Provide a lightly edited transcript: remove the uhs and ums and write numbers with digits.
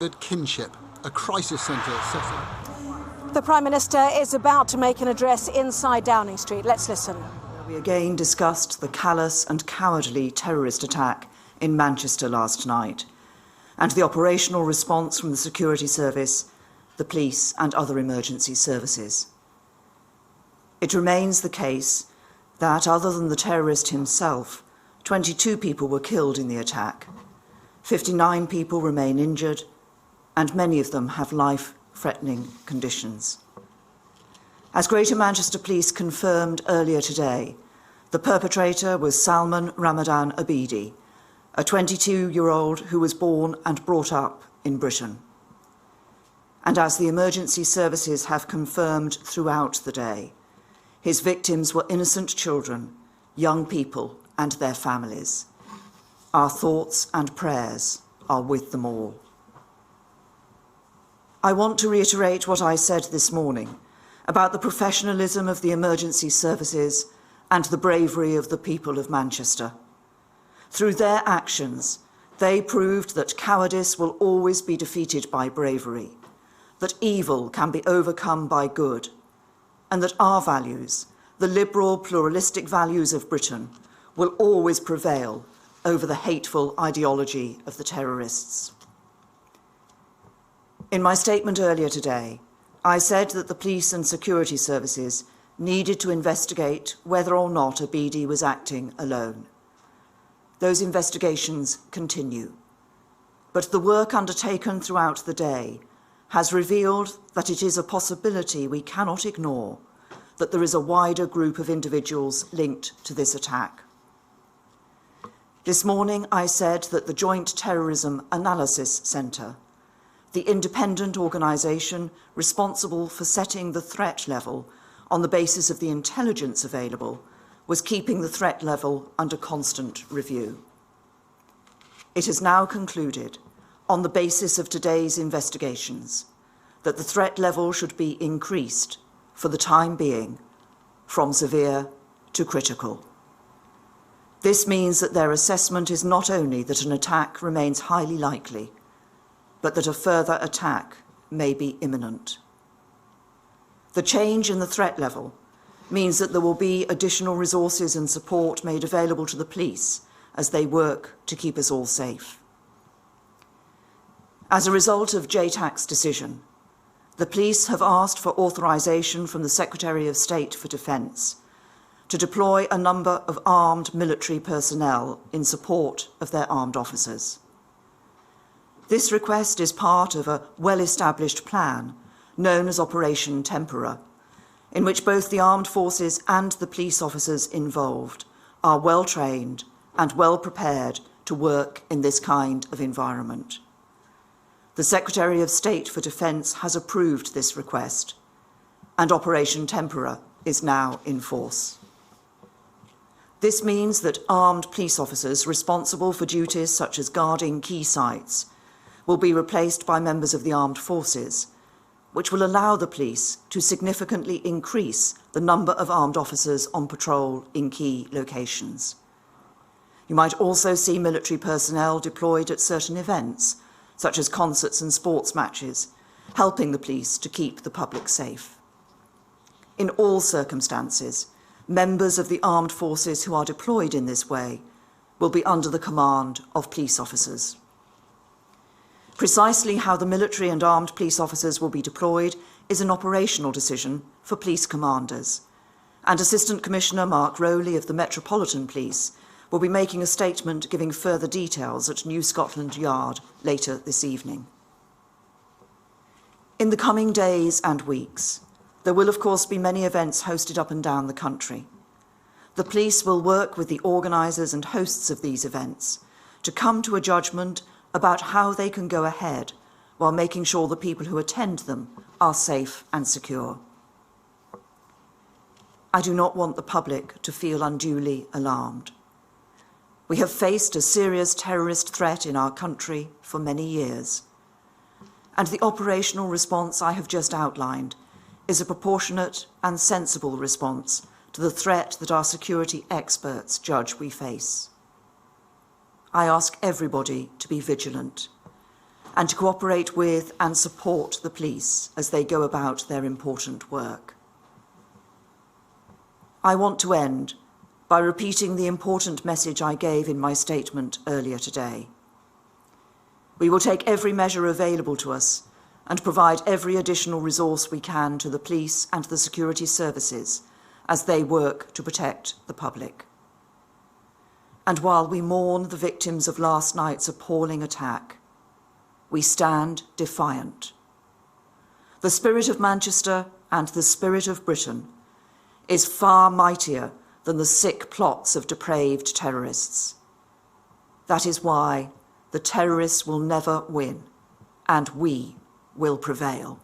Kinship, a crisis centre set up. The Prime Minister is about to make an address inside Downing Street. Let's listen. We again discussed the callous and cowardly terrorist attack in Manchester last night and the operational response from the security service, the police and other emergency services. It remains the case that, other than the terrorist himself, 22 people were killed in the attack, 59 people remain injured, and many of them have life-threatening conditions. As Greater Manchester Police confirmed earlier today, the perpetrator was Salman Ramadan Abidi, a 22-year-old who was born and brought up in Britain. And as the emergency services have confirmed throughout the day, his victims were innocent children, young people and their families. Our thoughts and prayers are with them all. I want to reiterate what I said this morning about the professionalism of the emergency services and the bravery of the people of Manchester. Through their actions, they proved that cowardice will always be defeated by bravery, that evil can be overcome by good, and that our values, the liberal, pluralistic values of Britain, will always prevail over the hateful ideology of the terrorists. In my statement earlier today, I said that the police and security services needed to investigate whether or not Abidi was acting alone. Those investigations continue, but the work undertaken throughout the day has revealed that it is a possibility we cannot ignore, that there is a wider group of individuals linked to this attack. This morning I said that the Joint Terrorism Analysis Centre, the independent organisation responsible for setting the threat level on the basis of the intelligence available, was keeping the threat level under constant review. It has now concluded, on the basis of today's investigations, that the threat level should be increased for the time being from severe to critical. This means that their assessment is not only that an attack remains highly likely, but that a further attack may be imminent. The change in the threat level means that there will be additional resources and support made available to the police as they work to keep us all safe. As a result of JTAC's decision, the police have asked for authorisation from the Secretary of State for Defence to deploy a number of armed military personnel in support of their armed officers. This request is part of a well-established plan known as Operation Tempora, in which both the armed forces and the police officers involved are well-trained and well-prepared to work in this kind of environment. The Secretary of State for Defence has approved this request, and Operation Tempora is now in force. This means that armed police officers responsible for duties such as guarding key sites will be replaced by members of the armed forces, which will allow the police to significantly increase the number of armed officers on patrol in key locations. You might also see military personnel deployed at certain events, such as concerts and sports matches, helping the police to keep the public safe. In all circumstances, members of the armed forces who are deployed in this way will be under the command of police officers. Precisely how the military and armed police officers will be deployed is an operational decision for police commanders, and Assistant Commissioner Mark Rowley of the Metropolitan Police will be making a statement giving further details at New Scotland Yard later this evening. In the coming days and weeks, there will of course be many events hosted up and down the country. The police will work with the organisers and hosts of these events to come to a judgment about how they can go ahead while making sure the people who attend them are safe and secure. I do not want the public to feel unduly alarmed. We have faced a serious terrorist threat in our country for many years, and the operational response I have just outlined is a proportionate and sensible response to the threat that our security experts judge we face. I ask everybody to be vigilant, and to cooperate with and support the police as they go about their important work. I want to end by repeating the important message I gave in my statement earlier today. We will take every measure available to us and provide every additional resource we can to the police and the security services as they work to protect the public. And while we mourn the victims of last night's appalling attack, we stand defiant. The spirit of Manchester and the spirit of Britain is far mightier than the sick plots of depraved terrorists. That is why the terrorists will never win, and we will prevail.